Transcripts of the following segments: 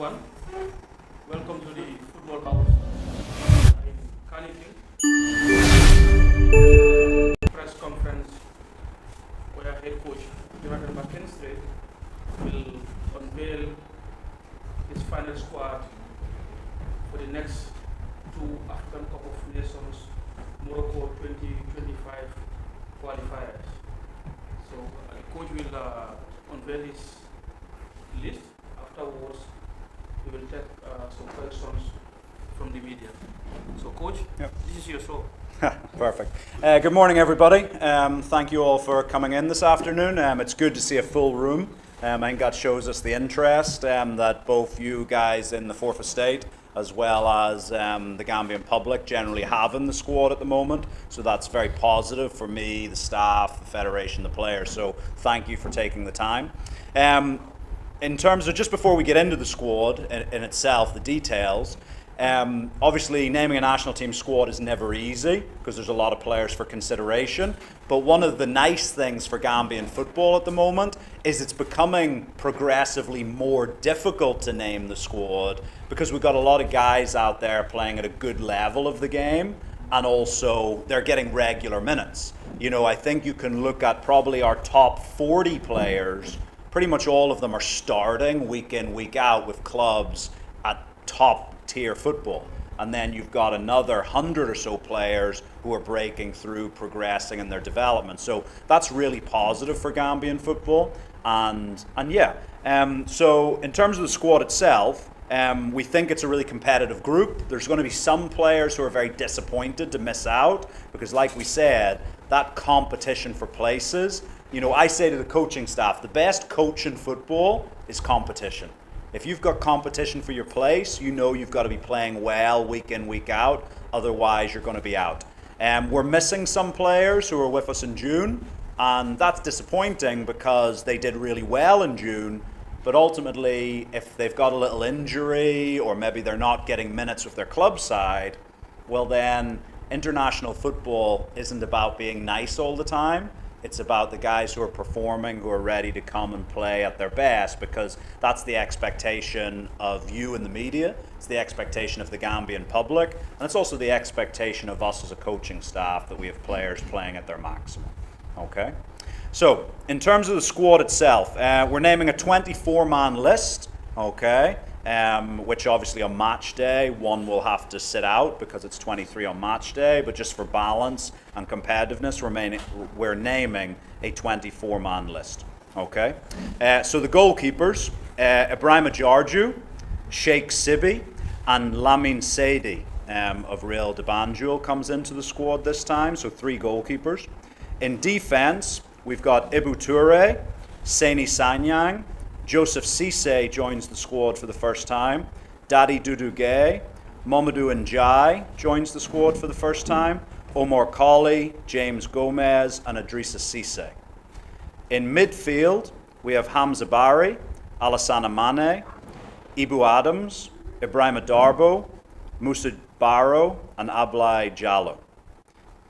everyone. Welcome to the Football House in Carnegie. Press conference where head coach Johnathan McKinstry will unveil his final squad for the next two AFCON Cup of Nations Morocco 2025 qualifiers. So the coach will unveil his list. Afterwards, we will take some questions from the media. So, Coach, This is your show. Perfect. Good morning, everybody. Thank you all for coming in this afternoon. It's good to see a full room. I think that shows us the interest that both you guys in the Fourth Estate as well as the Gambian public generally have in the squad at the moment. So that's very positive for me, the staff, the federation, the players. So thank you for taking the time. In terms of, just before we get into the squad in itself, the details, obviously naming a national team squad is never easy because there's a lot of players for consideration. But one of the nice things for Gambian football at the moment is it's becoming progressively more difficult to name the squad because we've got a lot of guys out there playing at a good level of the game, and also they're getting regular minutes. You know, I think you can look at probably our top 40 players. Pretty much all of them are starting week in, week out with clubs at top tier football. And then you've got another 100 or so players who are breaking through, progressing in their development. So that's really positive for Gambian football. So in terms of the squad itself, we think it's a really competitive group. There's going to be some players who are very disappointed to miss out because, like we said, that competition for places. You know, I say to the coaching staff, the best coach in football is competition. If you've got competition for your place, you know you've got to be playing well week in, week out. Otherwise, you're going to be out. We're missing some players who were with us in June, and that's disappointing because they did really well in June. But ultimately, if they've got a little injury or maybe they're not getting minutes with their club side, well then, international football isn't about being nice all the time. It's about the guys who are performing, who are ready to come and play at their best, because that's the expectation of you in the media, it's the expectation of the Gambian public, and it's also the expectation of us as a coaching staff that we have players playing at their maximum. Okay? So, in terms of the squad itself, we're naming a 24-man list, okay? Which obviously on match day, one will have to sit out because it's 23 on match day, but just for balance and competitiveness, we're naming a 24-man list. Okay? So the goalkeepers, Ibrahima Jarju, Sheikh Sibi, and Lamin Saidi of Real de Banjul comes into the squad this time, so 3 goalkeepers. In defense, we've got Ibu Toure, Seni Sanyang, Joseph Cisse joins the squad for the first time. Daddy Dudu Gay, Mamadou Njai joins the squad for the first time. Omar Colley, James Gomez, and Idrissa Cisse. In midfield, we have Hamza Bari, Alassane Mane, Ibu Adams, Ibrahima Darbo, Musa Barrow, and Ablai Jallo.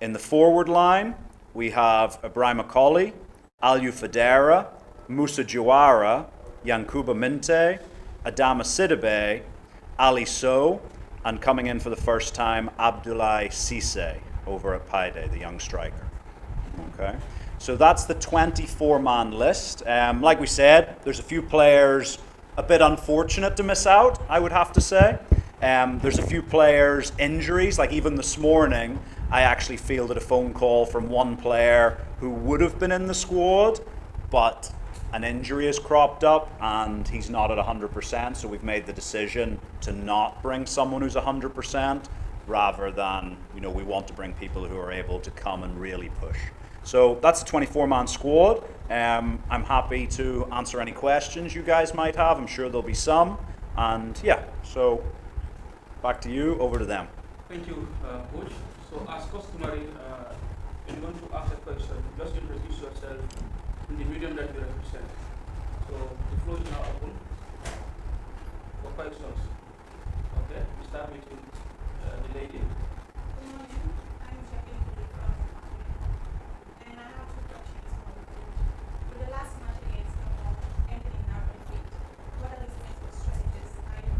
In the forward line, we have Ibrahima Colley, Aliou Fadera, Musa Jawara, Yankuba Minte, Adama Sidibe, Ali Sow, and coming in for the first time, Abdoulaye Cisse over at Paide, the young striker. Okay, so that's the 24-man list. Like we said, there's a few players a bit unfortunate to miss out, I would have to say. There's a few players injuries, like even this morning, I actually fielded a phone call from one player who would have been in the squad, but an injury has cropped up and he's not at 100%, so we've made the decision to not bring someone who's 100% rather than, you know, we want to bring people who are able to come and really push. So that's a 24-man squad. I'm happy to answer any questions you guys might have. I'm sure there'll be some. And yeah, so back to you, over to them. Thank you, Coach. So as customary, when you want to ask a question, just introduce yourself in the medium that you represent. So the floor is now open for questions. Okay, we start with the lady. Good morning, I'm Jackie from and I have 2 questions for you. For the last match against ended in our defeat, what are the strategies are you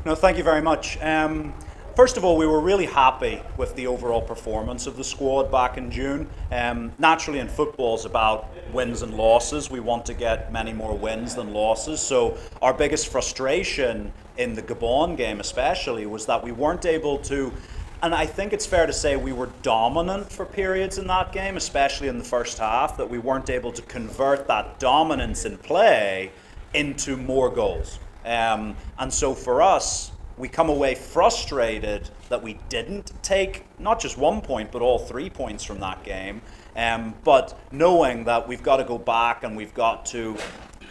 No, thank you very much. First of all, we were really happy with the overall performance of the squad back in June. Naturally, in football, it's about wins and losses. We want to get many more wins than losses. So our biggest frustration in the Gabon game especially was that we weren't able to, and I think it's fair to say we were dominant for periods in that game, especially in the first half, that we weren't able to convert that dominance in play into more goals. And so for us, we come away frustrated that we didn't take not just 1 point, but all 3 points from that game. But knowing that we've got to go back and we've got to,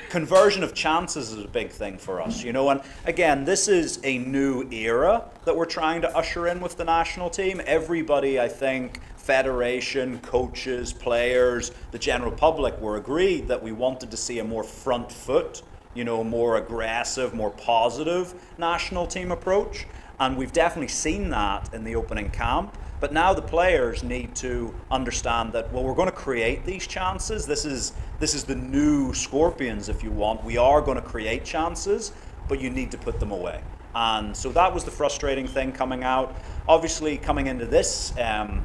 conversion of chances is a big thing for us, you know. And again, this is a new era that we're trying to usher in with the national team. Everybody, I think, federation, coaches, players, the general public were agreed that we wanted to see a more front foot, you know, more aggressive, more positive national team approach. And we've definitely seen that in the opening camp. But now the players need to understand that, well, we're going to create these chances. This is the new Scorpions, if you want. We are going to create chances, but you need to put them away. And so that was the frustrating thing coming out. Obviously, coming into this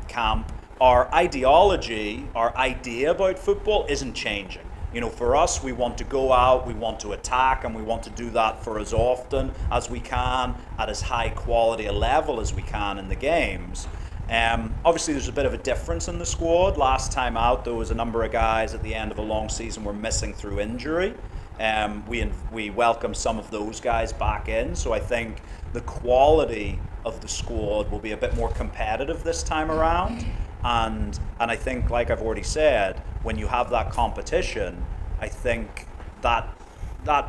camp, our ideology, our idea about football isn't changing. You know, for us, we want to go out, we want to attack, and we want to do that for as often as we can, at as high quality a level as we can in the games. Obviously, there's a bit of a difference in the squad. Last time out, there was a number of guys at the end of a long season were missing through injury. We welcomed some of those guys back in, so I think the quality of the squad will be a bit more competitive this time around. And I think, like I've already said, when you have that competition, I think that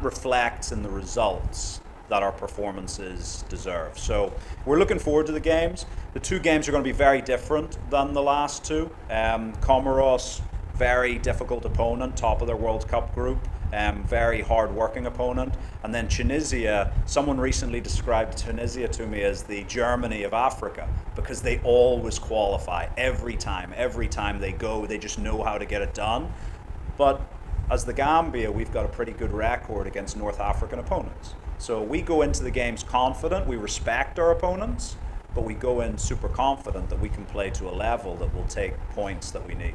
reflects in the results that our performances deserve. So we're looking forward to the games. The two games are going to be very different than the last two. Comoros, very difficult opponent, top of their World Cup group. Very hard-working opponent. And then Tunisia, someone recently described Tunisia to me as the Germany of Africa, because they always qualify every time they go, they just know how to get it done. But as the Gambia, we've got a pretty good record against North African opponents. So we go into the games confident, we respect our opponents, but we go in super confident that we can play to a level that will take points that we need.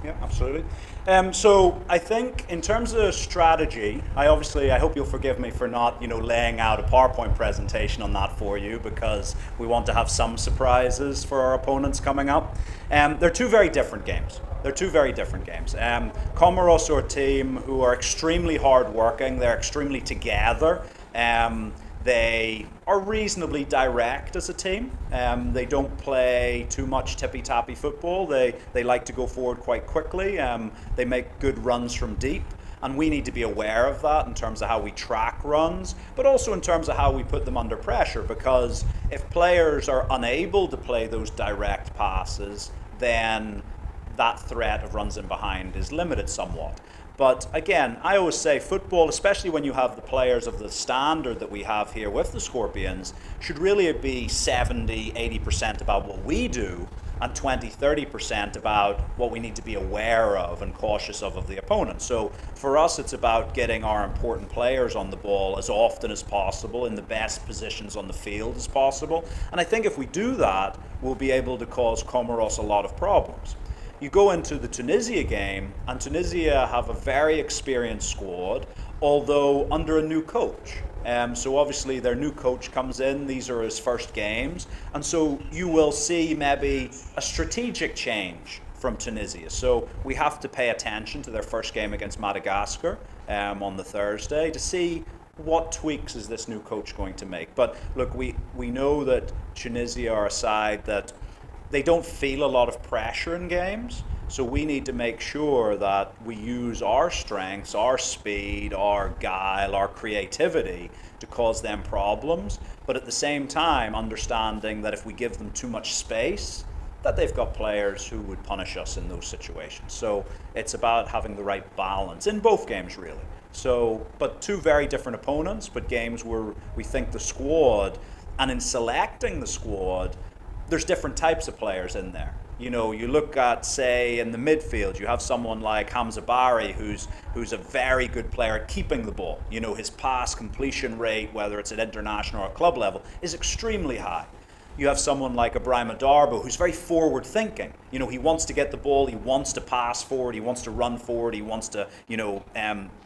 Yeah, absolutely. So I think in terms of strategy, I hope you'll forgive me for not, laying out a PowerPoint presentation on that for you, because we want to have some surprises for our opponents coming up. They're two very different games. Comoros are a team who are extremely hard-working. They're extremely together. They are reasonably direct as a team. They don't play too much tippy-tappy football. They like to go forward quite quickly. They make good runs from deep. And we need to be aware of that in terms of how we track runs, but also in terms of how we put them under pressure. Because if players are unable to play those direct passes, then that threat of runs in behind is limited somewhat. But again, I always say football, especially when you have the players of the standard that we have here with the Scorpions, should really be 70-80% about what we do and 20-30% about what we need to be aware of and cautious of the opponent. So for us, it's about getting our important players on the ball as often as possible in the best positions on the field as possible. And I think if we do that, we'll be able to cause Comoros a lot of problems. You go into the Tunisia game, and Tunisia have a very experienced squad, although under a new coach. So obviously their new coach comes in, these are his first games, and so you will see maybe a strategic change from Tunisia. So we have to pay attention to their first game against Madagascar on the Thursday to see what tweaks is this new coach going to make. But look, we know that Tunisia are a side that they don't feel a lot of pressure in games. So we need to make sure that we use our strengths, our speed, our guile, our creativity to cause them problems. But at the same time, understanding that if we give them too much space, that they've got players who would punish us in those situations. So it's about having the right balance in both games, really. So, but two very different opponents, but games where we think the squad, and in selecting the squad, there's different types of players in there. You know, you look at, say, in the midfield, you have someone like Hamza Barry, who's a very good player at keeping the ball. You know, his pass completion rate, whether it's at international or club level, is extremely high. You have someone like Ibrahim Darbo, who's very forward thinking. You know, he wants to get the ball, he wants to pass forward, he wants to run forward, he wants to, you know,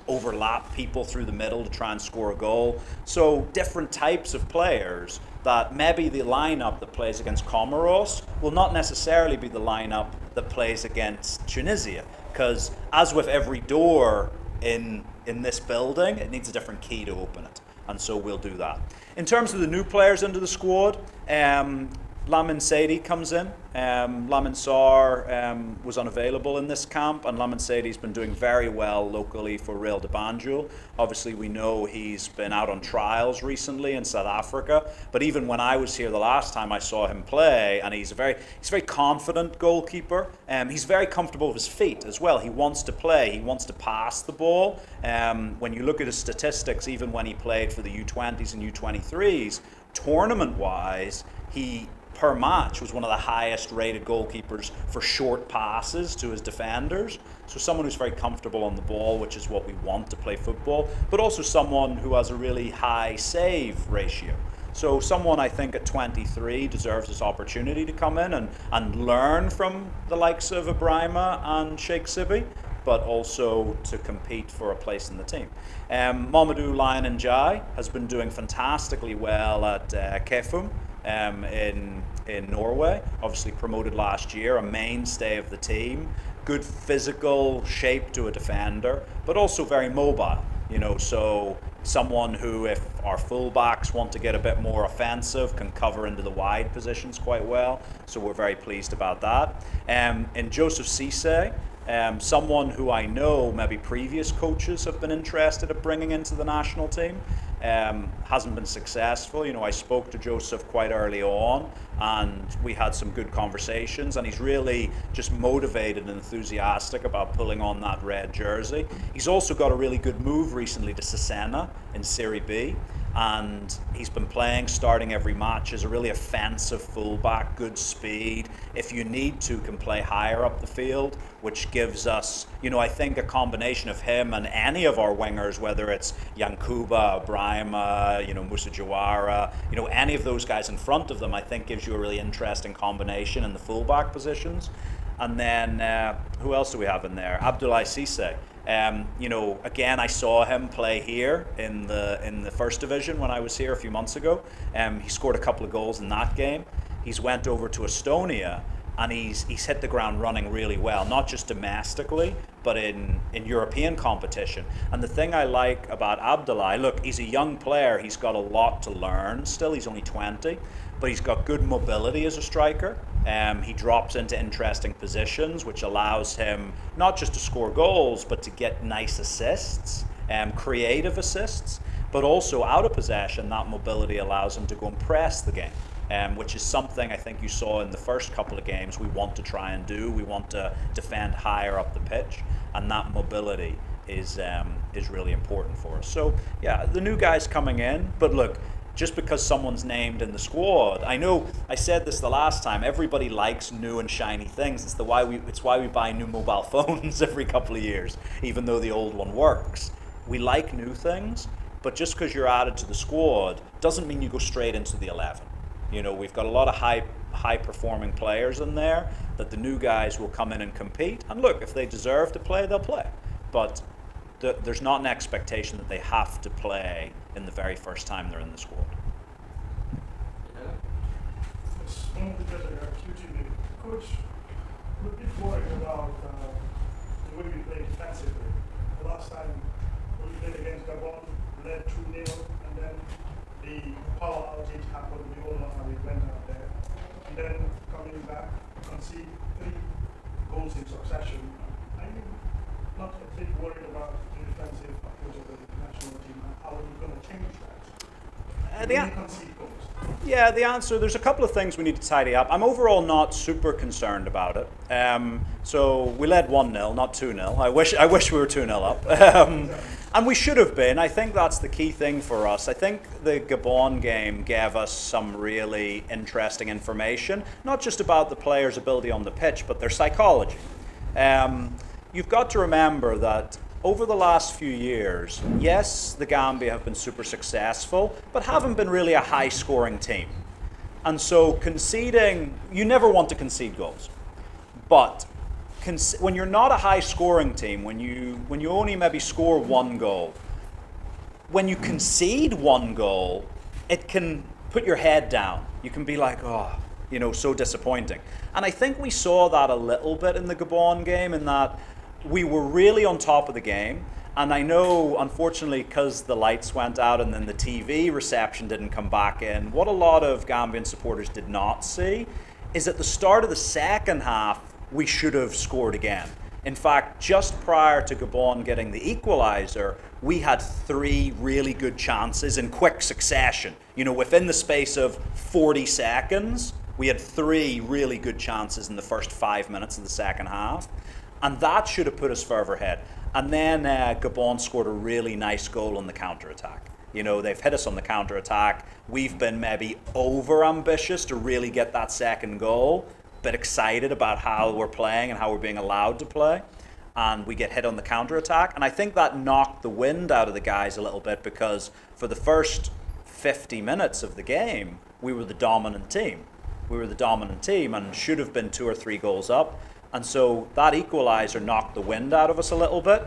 overlap people through the middle to try and score a goal. So different types of players that maybe the lineup that plays against Comoros will not necessarily be the lineup that plays against Tunisia. Because as with every door in this building, it needs a different key to open it. And so we'll do that. In terms of the new players into the squad, Lamin Seydi comes in. Lamin Sarr was unavailable in this camp, and Lamin Seydi's been doing very well locally for Real de Banjul. Obviously, we know he's been out on trials recently in South Africa, but even when I was here the last time, I saw him play, and he's a very confident goalkeeper. He's very comfortable with his feet as well. He wants to play. He wants to pass the ball. When you look at his statistics, even when he played for the U20s and U23s, tournament-wise, he per match was one of the highest rated goalkeepers for short passes to his defenders. So someone who's very comfortable on the ball, which is what we want to play football, but also someone who has a really high save ratio. So someone I think at 23 deserves this opportunity to come in and learn from the likes of Ibrahima and Sheikh Sibi, but also to compete for a place in the team. Mamadou Lion Njai has been doing fantastically well at Kefum in Norway, obviously promoted last year, a mainstay of the team, good physical shape to a defender, but also very mobile, you know, so someone who, if our fullbacks want to get a bit more offensive, can cover into the wide positions quite well, so we're very pleased about that. In Joseph Cisse, someone who I know maybe previous coaches have been interested in bringing into the national team, hasn't been successful. You know, I spoke to Joseph quite early on and we had some good conversations, and he's really just motivated and enthusiastic about pulling on that red jersey. He's also got a really good move recently to Cesena in Serie B, and he's been playing, starting every match as a really offensive fullback, good speed. If you need to, can play higher up the field, which gives us, you know, I think a combination of him and any of our wingers, whether it's Yankuba, Ibrahima, you know, Musa Jawara, you know, any of those guys in front of them, I think gives you a really interesting combination in the fullback positions. And then who else do we have in there? Abdoulaye Cisse. You know, again, I saw him play here in the first division when I was here a few months ago. He scored a couple of goals in that game. He's went over to Estonia and he's hit the ground running really well, not just domestically, but in European competition. And the thing I like about Abdoulaye, look, he's a young player. He's got a lot to learn still. He's only 20, but he's got good mobility as a striker. He drops into interesting positions, which allows him not just to score goals, but to get nice assists, creative assists, but also out of possession, that mobility allows him to go and press the game, which is something I think you saw in the first couple of games we want to try and do. We want to defend higher up the pitch, and that mobility is really important for us. So yeah, the new guys coming in, but look, just because someone's named in the squad, I know I said this the last time, everybody likes new and shiny things. It's why we buy new mobile phones every couple of years, even though the old one works. We like new things, but just because you're added to the squad doesn't mean you go straight into the 11. You know, we've got a lot of high performing players in there that the new guys will come in and compete. And look, if they deserve to play, they'll play. But there's not an expectation that they have to play in the very first time they're in the squad. Coach, if worried about the way we play defensively. The last time we played against Gabon, we led 2-0, and then the power outage happened. We all know how we went out there. And then coming back, concede 3 goals in succession. Are you not a bit worried about the defensive approach of the national team? How are you going to change that? Yeah, the answer, there's a couple of things we need to tidy up. I'm overall not super concerned about it. So we led 1-0, not 2-0. I wish we were 2-0 up. And we should have been. I think that's the key thing for us. I think the Gabon game gave us some really interesting information, not just about the players' ability on the pitch, but their psychology. You've got to remember that over the last few years, yes, the Gambia have been super successful, but haven't been really a high-scoring team. And so conceding, you never want to concede goals. But when you're not a high-scoring team, when you only maybe score 1 goal, when you concede 1 goal, it can put your head down. You can be like, oh, you know, so disappointing. And I think we saw that a little bit in the Gabon game, in that we were really on top of the game. And I know, unfortunately, because the lights went out and then the TV reception didn't come back in, what a lot of Gambian supporters did not see is at the start of the second half, we should have scored again. In fact, just prior to Gabon getting the equaliser, we had 3 really good chances in quick succession. You know, within the space of 40 seconds, we had 3 really good chances in the first 5 minutes of the second half. And that should have put us further ahead. And then Gabon scored a really nice goal on the counter-attack. You know, they've hit us on the counter-attack. We've been maybe over-ambitious to really get that second goal, but excited about how we're playing and how we're being allowed to play. And we get hit on the counter-attack. And I think that knocked the wind out of the guys a little bit, because for the first 50 minutes of the game, we were the dominant team. We were the dominant team and should have been 2 or 3 goals up. And so that equaliser knocked the wind out of us a little bit.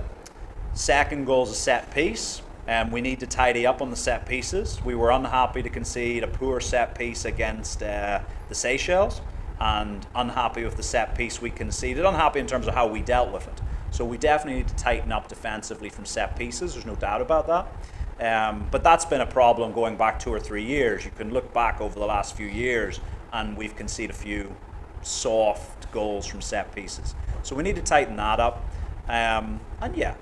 Second goal is a set piece, and we need to tidy up on the set pieces. We were unhappy to concede a poor set piece against the Seychelles, and unhappy with the set piece we conceded, unhappy in terms of how we dealt with it. So we definitely need to tighten up defensively from set pieces, there's no doubt about that. But that's been a problem going back 2 or 3 years. You can look back over the last few years and we've conceded a few soft goals from set pieces. So we need to tighten that up. And yeah,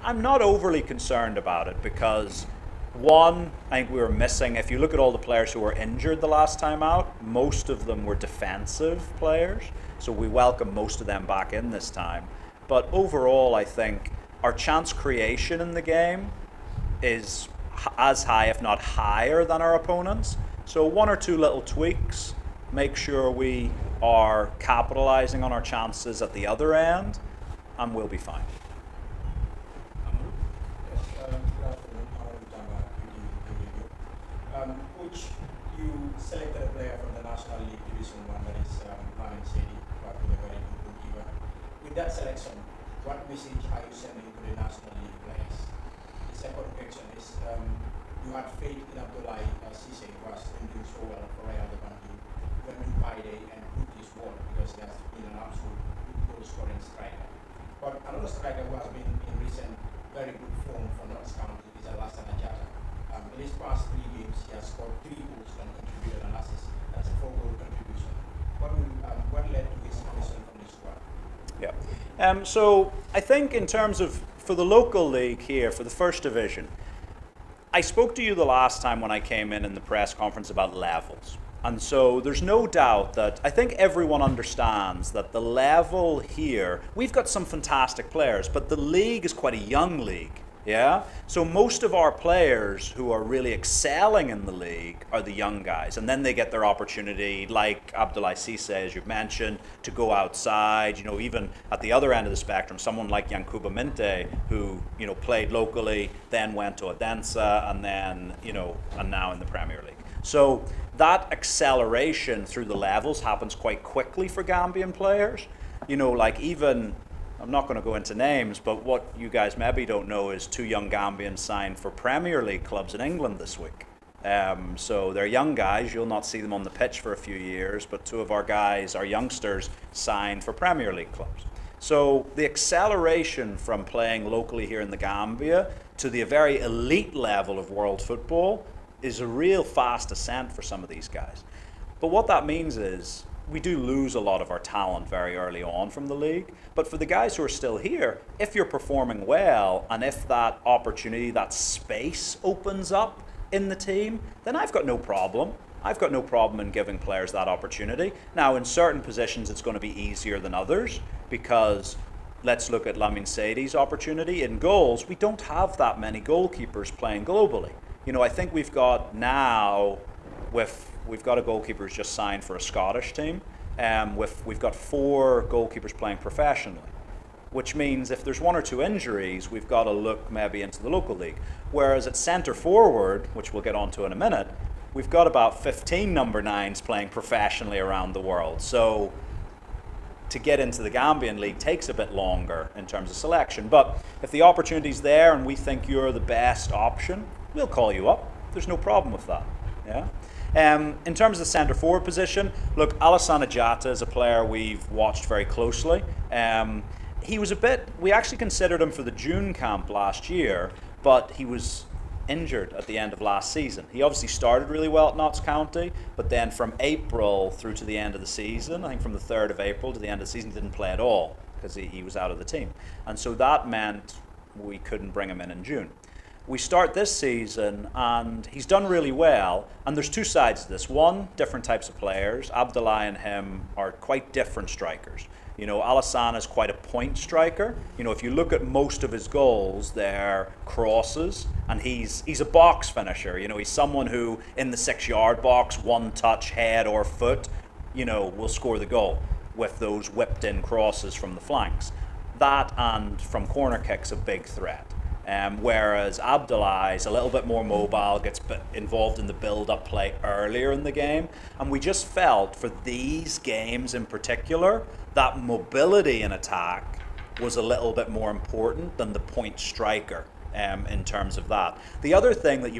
I'm not overly concerned about it, because one, I think we were missing, if you look at all the players who were injured the last time out, most of them were defensive players. So we welcome most of them back in this time. But overall, I think our chance creation in the game is as high, if not higher, than our opponents. So 1 or 2 little tweaks, make sure we are capitalizing on our chances at the other end, and we'll be fine. Coach, you selected a player from the National League Division 1, that is Mohamed Sedi, with a very good goalkeeper. With that selection, what message are you sending to the National League players? The second question is, you had faith in Abdoulaye Cisse, who has been doing so well for Real Madrid, when you Friday and put his word, because he has been an absolute goal-scoring striker. But another striker who has been in recent very good form for Notts County is Alassane Diatta. In his past 3 games, he has scored 3 goals and contributed an assist. That's a 4-goal contribution. What led to his selection from the squad? Yeah. So I think in terms of, for the local league here, for the first division, I spoke to you the last time when I came in the press conference about levels. And so there's no doubt that I think everyone understands that the level here, we've got some fantastic players, but the league is quite a young league. Yeah? So most of our players who are really excelling in the league are the young guys, and then they get their opportunity, like Abdoulaye Cisse, as you've mentioned, to go outside. You know, even at the other end of the spectrum, someone like Yankuba Minte, who, you know, played locally, then went to Odense, and then, you know, and now in the Premier League. So that acceleration through the levels happens quite quickly for Gambian players. You know, like even, I'm not going to go into names, but what you guys maybe don't know is 2 young Gambians signed for Premier League clubs in England this week. So they're young guys. You'll not see them on the pitch for a few years, but two of our guys, our youngsters, signed for Premier League clubs. So the acceleration from playing locally here in the Gambia to the very elite level of world football is a real fast ascent for some of these guys. But what that means is we do lose a lot of our talent very early on from the league. But for the guys who are still here, if you're performing well and if that opportunity, that space opens up in the team, then I've got no problem. I've got no problem in giving players that opportunity. Now, in certain positions, it's going to be easier than others because let's look at Lamin Seidi's opportunity. In goals, we don't have that many goalkeepers playing globally. You know, I think we've got now, we've got a goalkeeper who's just signed for a Scottish team. We've got 4 goalkeepers playing professionally, which means if there's 1 or 2 injuries, we've got to look maybe into the local league. Whereas at centre forward, which we'll get onto in a minute, we've got about 15 number 9s playing professionally around the world. So to get into the Gambian league takes a bit longer in terms of selection. But if the opportunity's there and we think you're the best option, we'll call you up. There's no problem with that. Yeah. In terms of the centre forward position, look, Alassane Jatta is a player we've watched very closely. He was we actually considered him for the June camp last year, but he was injured at the end of last season. He obviously started really well at Notts County, but then from April through to the end of the season, I think from the 3rd of April to the end of the season, he didn't play at all because he was out of the team. And so that meant we couldn't bring him in June. We start this season and he's done really well, and there's 2 sides to this. One, different types of players. Abdullah and him are quite different strikers. You know, Alassane is quite a point striker. You know, if you look at most of his goals, they're crosses, and he's a box finisher. You know, he's someone who in the 6-yard box, one touch, head or foot, you know, will score the goal with those whipped in crosses from the flanks. That and from corner kicks a big threat. Whereas Abdullah is a little bit more mobile, gets involved in the build-up play earlier in the game. And we just felt for these games in particular, that mobility in attack was a little bit more important than the point striker in terms of that. The other thing that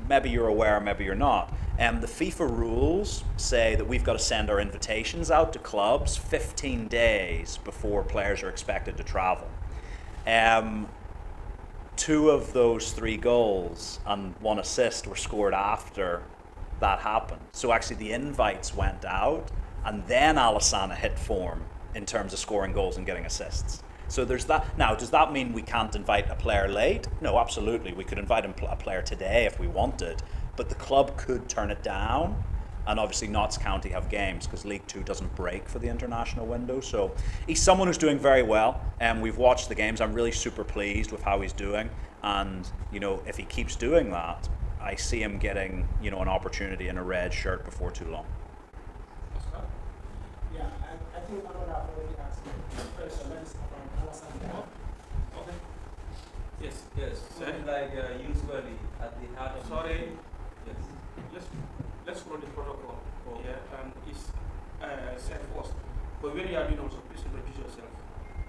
maybe you're aware, maybe you're not, the FIFA rules say that we've got to send our invitations out to clubs 15 days before players are expected to travel. 2 of those 3 goals and 1 assist were scored after that happened. So actually the invites went out and then Alassane hit form in terms of scoring goals and getting assists. So there's that. Now, does that mean we can't invite a player late? No, absolutely. We could invite a player today if we wanted, but the club could turn it down. And obviously Notts County have games because League 2 doesn't break for the international window. So he's someone who's doing very well, and we've watched the games. I'm really super pleased with how he's doing, and you know, if he keeps doing that, I see him getting, you know, an opportunity in a red shirt before too long. Yeah, I think I'm going to already ask you a question. That is from Alassane. Okay. Yes. Seems like usually at the heart of Sorry. Yes. Let's follow the protocol. Yeah, and it's said first. But when you are doing also, please introduce yourself.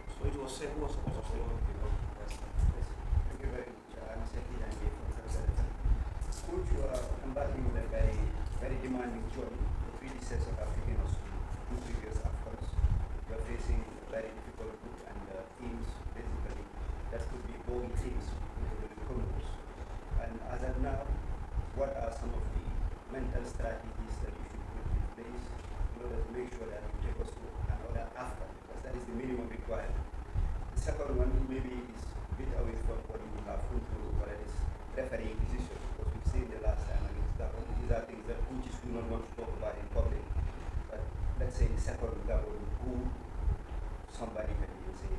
So it was said was supposed to say. Thank you very much. I'm Seki Dangi from South. Coach, you are embarking on a very, very demanding journey. The predecessor African was 2 previous AFCONs. You are facing a very difficult group and teams, basically, that could be bogey teams, including Goalkeepers. And as of now, what are some of the mental strategies that you should put in place in order to make sure that you take us to another AFCON, because that is the minimum requirement. The second one maybe is a bit away from what you have gone through, but it is refereeing decision, because we've seen the last time against Gabon. These are things that coaches do not want to talk about in public. But let's say the second Gabon, who somebody can say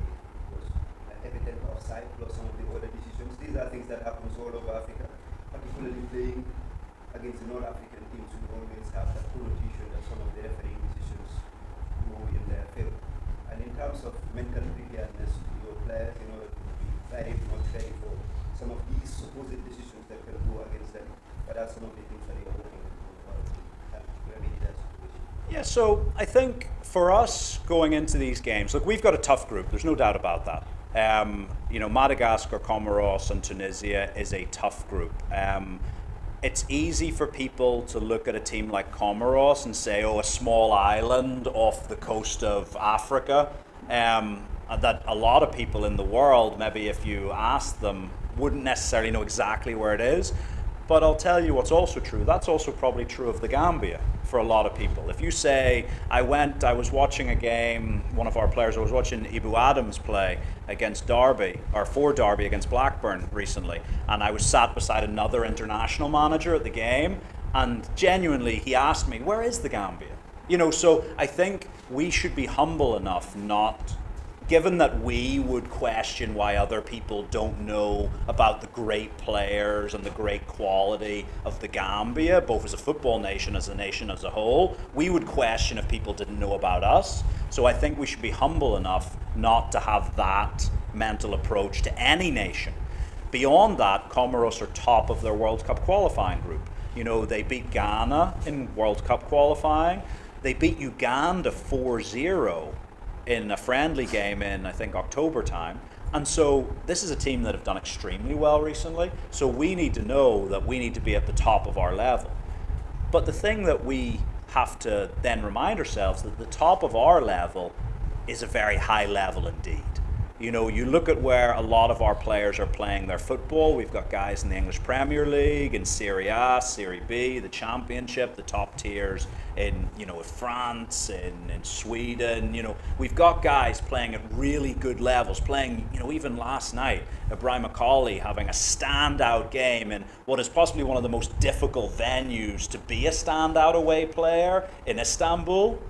was an evident offside plus some of the other decisions. These are things that happens all over Africa, particularly playing against the North African teams who always have that connotation that some of the refereeing decisions go in their favor. And in terms of mental preparedness to your players, in order to be very much ready for some of these supposed decisions that can go against them, but are some of the things that they are working on to remedy that situation. Yeah, so I think for us going into these games, look, we've got a tough group. There's no doubt about that. You know, Madagascar, Comoros, and Tunisia is a tough group. it's easy for people to look at a team like Comoros and say, oh, a small island off the coast of Africa, that a lot of people in the world, maybe if you asked them, wouldn't necessarily know exactly where it is. But I'll tell you what's also true. That's also probably true of the Gambia for a lot of people. If you say, I was watching a game, one of our players, I was watching Ibu Adams play against Derby, or for Derby against Blackburn recently, and I was sat beside another international manager at the game, and genuinely he asked me, where is the Gambia? You know, so I think we should be humble enough not, given that we would question why other people don't know about the great players and the great quality of the Gambia, both as a football nation, as a nation as a whole, we would question if people didn't know about us. So I think we should be humble enough not to have that mental approach to any nation. Beyond that, Comoros are top of their World Cup qualifying group. You know, they beat Ghana in World Cup qualifying. They beat Uganda 4-0 in a friendly game in, I think, October time. And so this is a team that have done extremely well recently. So we need to know that we need to be at the top of our level. But the thing that we have to then remind ourselves that the top of our level is a very high level indeed. You know, you look at where a lot of our players are playing their football. We've got guys in the English Premier League, in Serie A, Serie B, the Championship, the top tiers in, you know, France, in Sweden. You know, we've got guys playing at really good levels, playing, you know, even last night, Ibrahim Macaulay having a standout game in what is possibly one of the most difficult venues to be a standout away player in Istanbul.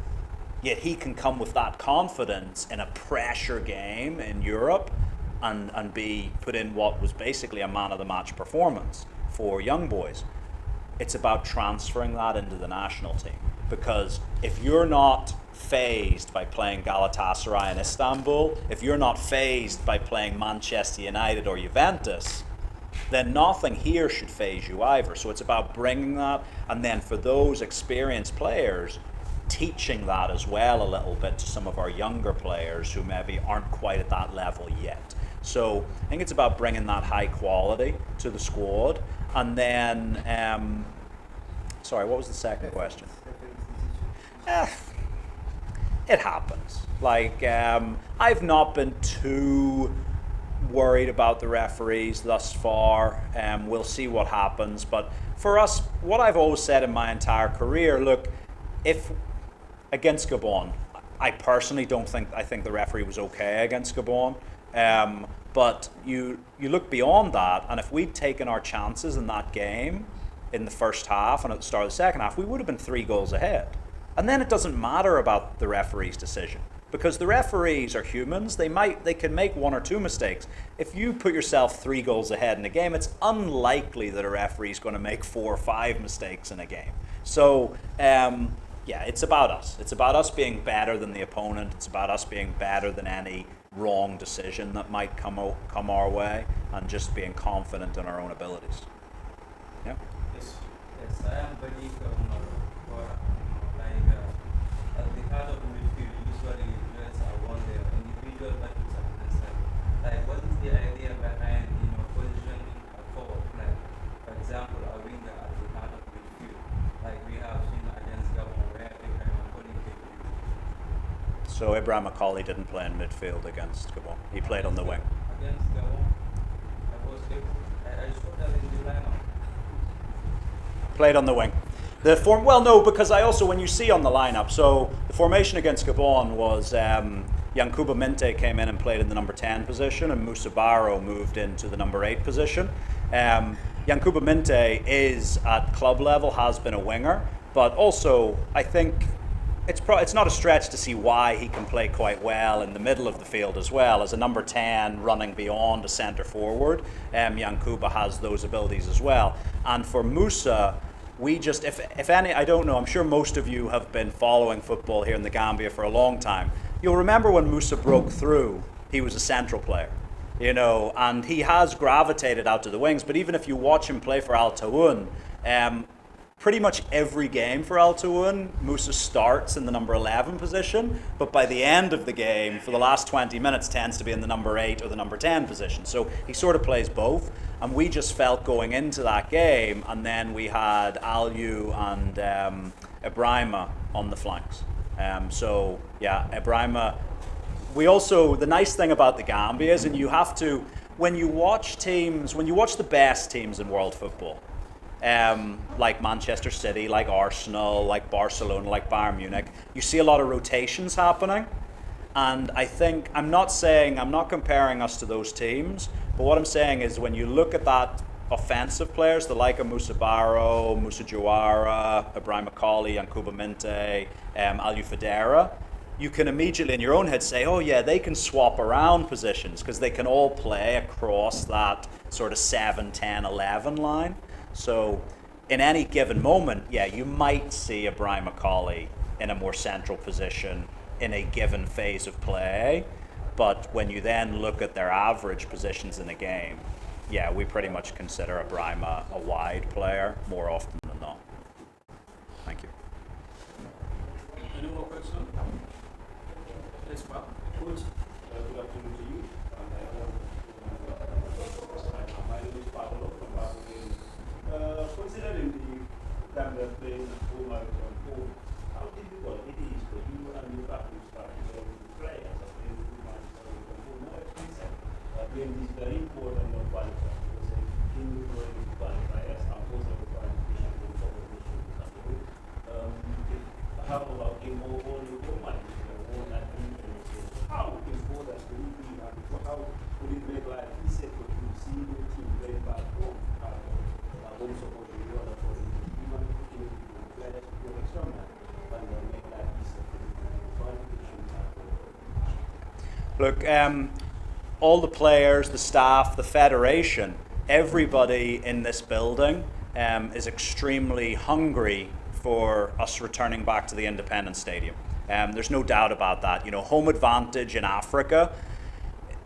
Yet he can come with that confidence in a pressure game in Europe and be put in what was basically a man of the match performance for young boys. It's about transferring that into the national team. Because if you're not fazed by playing Galatasaray in Istanbul, if you're not fazed by playing Manchester United or Juventus, then nothing here should faze you either. So it's about bringing that, and then for those experienced players, teaching that as well a little bit to some of our younger players who maybe aren't quite at that level yet. So I think it's about bringing that high quality to the squad. And then, sorry, what was the second question? It happens. Like, I've not been too worried about the referees thus far. We'll see what happens. But for us, what I've always said in my entire career, look, if against Gabon, I personally don't think, I think the referee was okay against Gabon. But you look beyond that, and if we'd taken our chances in that game in the first half and at the start of the second half, we would have been 3 goals ahead. And then it doesn't matter about the referee's decision, because the referees are humans. They can make 1 or 2 mistakes. If you put yourself 3 goals ahead in a game, it's unlikely that a referee is going to make 4 or 5 mistakes in a game. So yeah, it's about us. It's about us being better than the opponent. It's about us being better than any wrong decision that might come our way, and just being confident in our own abilities. Yeah. Yes, I am very at the heart of the midfield, usually players are one there, individual battles are necessary. Like, what is the idea behind, positioning a forward player? For example, a winger at the heart of the midfield, like we have seen against Gabon, where Ibrahim Macaulay came in. So Ibrahim Macaulay didn't play in midfield against Gabon. He played on the wing. Against Gabon, I saw that in the lineup. Played on the wing. Well, no, because I also, when you see on the lineup, so the formation against Gabon was Yankuba Minte came in and played in the number 10 position, and Moussa Barrow moved into the number 8 position. Yankuba Minte is at club level, has been a winger, but also I think it's not a stretch to see why he can play quite well in the middle of the field as well. As a number 10 running beyond a centre forward, Yankuba has those abilities as well. And for Moussa, we just, if any, I don't know, I'm sure most of you have been following football here in the Gambia for a long time. You'll remember when Moussa broke through, he was a central player, and he has gravitated out to the wings. But even if you watch him play for Al Tawoun, pretty much every game for Al Tawun, Musa starts in the number 11 position, but by the end of the game, for the last 20 minutes, tends to be in the number 8 or the number 10 position. So he sort of plays both. And we just felt going into that game, and then we had Aliu and Ibrahima on the flanks. So yeah, Ibrahima. We also, the nice thing about the Gambia is, and you have to, when you watch the best teams in world football, like Manchester City, like Arsenal, like Barcelona, like Bayern Munich, you see a lot of rotations happening. And I think, I'm not comparing us to those teams, but what I'm saying is when you look at that offensive players, the like of Musa Barrow, Musa Jawara, Ibrahim Akali, Yankuba Minte, Aliou Fadera, you can immediately in your own head say, oh yeah, they can swap around positions because they can all play across that sort of 7, 10, 11 line. So in any given moment, yeah, you might see Ibrahim Akali in a more central position in a given phase of play. But when you then look at their average positions in a game, yeah, we pretty much consider Ibrahim a wide player more often than not. Thank you. Any more questions? Yes, Bob. Coach, good afternoon to you. My name is Pablo from Barcelona. Considering the Gambia playing at home and on home, how difficult it is for you and your practice partners to play as a playing two matches on home? More expensive. Playing this very important on qualifier because in the qualifiers and also the qualification for competition. How about game all your home matches? How important will it be and how will it make life easier for you to see your team play back home? Home support will be other for you. Even if you play your extra man and make life easier for you. Look, all the players, the staff, the federation, everybody in this building is extremely hungry for us returning back to the Independence Stadium. There's no doubt about that. You know, home advantage in Africa,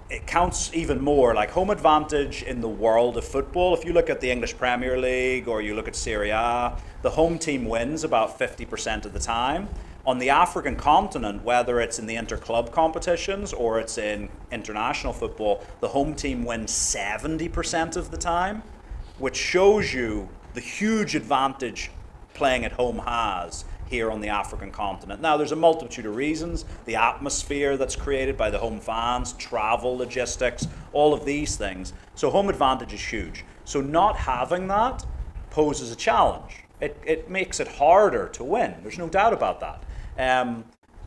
it counts even more. Like home advantage in the world of football, if you look at the English Premier League or you look at Serie A, the home team wins about 50% of the time. On the African continent, whether it's in the inter-club competitions or it's in international football, the home team wins 70% of the time, which shows you the huge advantage playing at home has here on the African continent. Now, there's a multitude of reasons. The atmosphere that's created by the home fans, travel logistics, all of these things. So home advantage is huge. So not having that poses a challenge. It makes it harder to win. There's no doubt about that.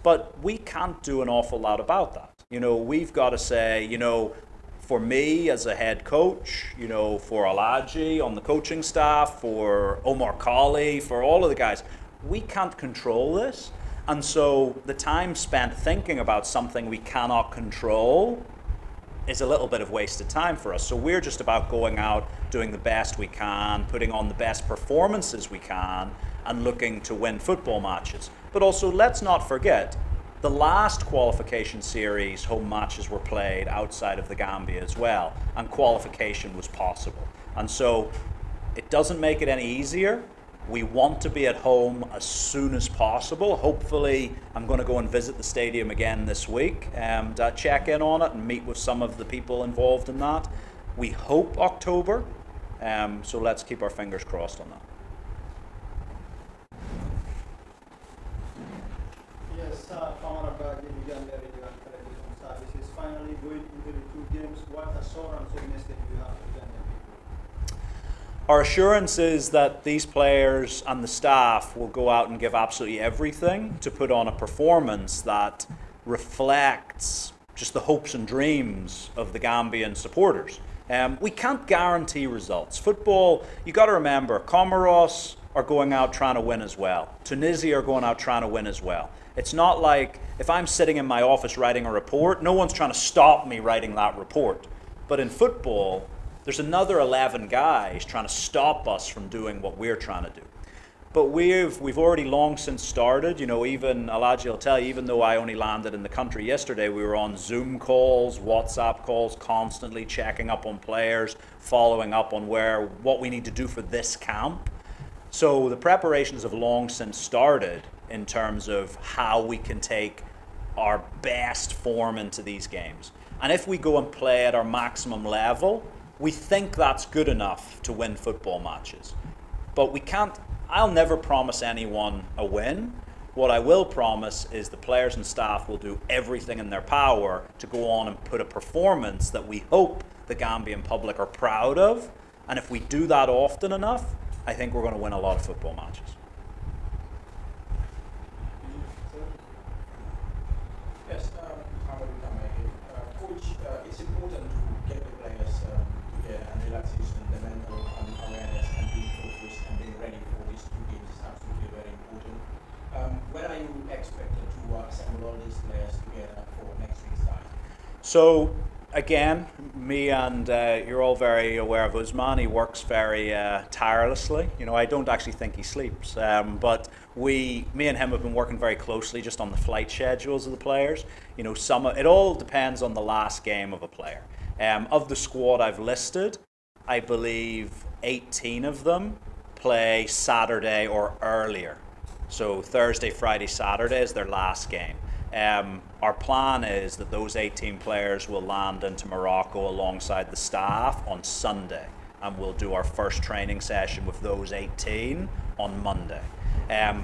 But we can't do an awful lot about that. You know, we've got to say, you know, for me as a head coach, you know, for Alaji on the coaching staff, for Omar Colley, for all of the guys, we can't control this. And so the time spent thinking about something we cannot control is a little bit of wasted time for us. So we're just about going out, doing the best we can, putting on the best performances we can, and looking to win football matches. But also, let's not forget, the last qualification series, home matches were played outside of the Gambia as well, and qualification was possible. And so it doesn't make it any easier. We want to be at home as soon as possible. Hopefully, I'm going to go and visit the stadium again this week and check in on it and meet with some of the people involved in that. We hope October, so let's keep our fingers crossed on that. Yes, Kamara Bagi, Uganda Radio and Television Services. Finally, going into the two games, what assurance or message do you have to Ugandan people? Our assurance is that these players and the staff will go out and give absolutely everything to put on a performance that reflects just the hopes and dreams of the Gambian supporters. We can't guarantee results. Football, you got to remember, Comoros are going out trying to win as well. Tunisia are going out trying to win as well. It's not like if I'm sitting in my office writing a report, no one's trying to stop me writing that report. But in football, there's another 11 guys trying to stop us from doing what we're trying to do. But we've already long since started. You know, even Alaji will tell you, even though I only landed in the country yesterday, we were on Zoom calls, WhatsApp calls, constantly checking up on players, following up on what we need to do for this camp. So the preparations have long since started in terms of how we can take our best form into these games. And if we go and play at our maximum level, we think that's good enough to win football matches. But we can't, I'll never promise anyone a win. What I will promise is the players and staff will do everything in their power to go on and put a performance that we hope the Gambian public are proud of. And if we do that often enough, I think we're going to win a lot of football matches. Yes, Coach, it's important to get the players together and relaxation, the mental awareness, and being focused and being ready for these 2 games is absolutely very important. When are you expected to assemble all these players together for next week's time? So, again, me and you're all very aware of Usman. He works very tirelessly. You know, I don't actually think he sleeps. But me and him have been working very closely just on the flight schedules of the players. You know, it all depends on the last game of a player. Of the squad I've listed, I believe 18 of them play Saturday or earlier. So Thursday, Friday, Saturday is their last game. Our plan is that those 18 players will land into Morocco alongside the staff on Sunday, and we'll do our first training session with those 18 on Monday.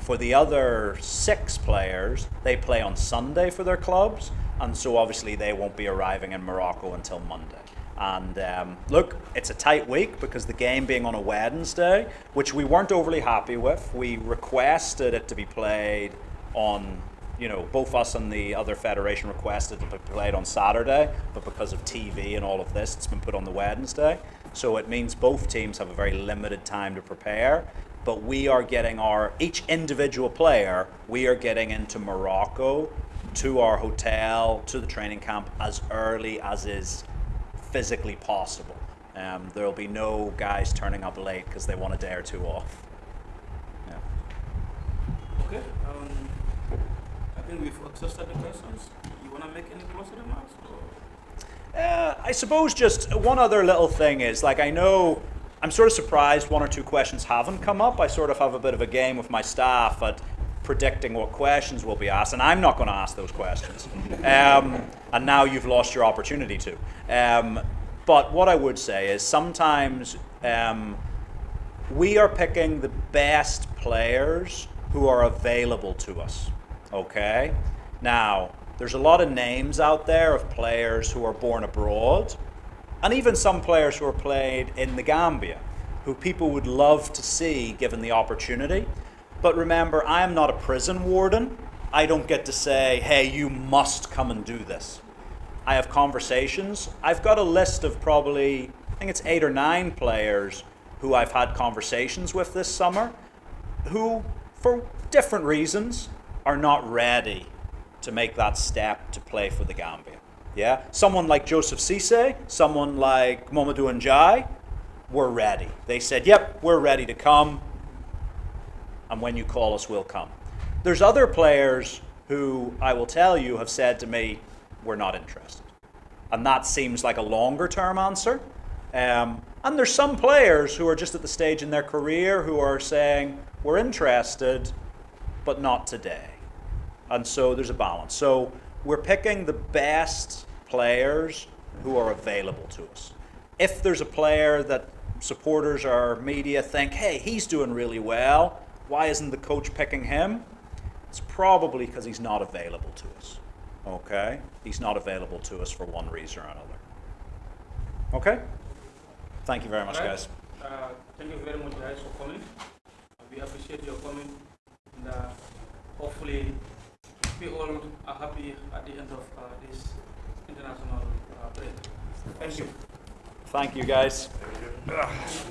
For the other 6 players, they play on Sunday for their clubs, and so obviously they won't be arriving in Morocco until Monday. And look, it's a tight week because the game being on a Wednesday, which we weren't overly happy with. We requested it to be played on, you know, both us and the other federation requested it to be played on Saturday, but because of TV and all of this, it's been put on the Wednesday. So it means both teams have a very limited time to prepare, but we are getting each individual player, we are getting into Morocco, to our hotel, to the training camp as early as is physically possible. There'll be no guys turning up late because they want a day or 2 off. Yeah. Okay. I think we've exhausted the questions. You want to make any closing remarks? I suppose just one other little thing is, like, I know I'm sort of surprised 1 or 2 questions haven't come up. I sort of have a bit of a game with my staff at predicting what questions will be asked, and I'm not going to ask those questions. And now you've lost your opportunity to. But what I would say is sometimes we are picking the best players who are available to us. Okay? Now, there's a lot of names out there of players who are born abroad, and even some players who are played in the Gambia, who people would love to see given the opportunity. But remember, I am not a prison warden. I don't get to say, hey, you must come and do this. I have conversations. I've got a list of probably, I think it's 8 or 9 players who I've had conversations with this summer who, for different reasons, are not ready to make that step to play for the Gambia. Yeah, someone like Joseph Cisse, someone like Mamadou Ndiaye, were ready. They said, yep, we're ready to come, and when you call us, we'll come. There's other players who, I will tell you, have said to me, we're not interested. And that seems like a longer term answer. And there's some players who are just at the stage in their career who are saying, we're interested, but not today. And so there's a balance. So we're picking the best players who are available to us. If there's a player that supporters or media think, hey, he's doing really well, why isn't the coach picking him? It's probably because he's not available to us. Okay? He's not available to us for one reason or another. Okay? Thank you very much, guys. Thank you very much, guys, for coming. We appreciate your coming. And hopefully, we all are happy at the end of this international break. Thank you. Thank you, guys. Thank you.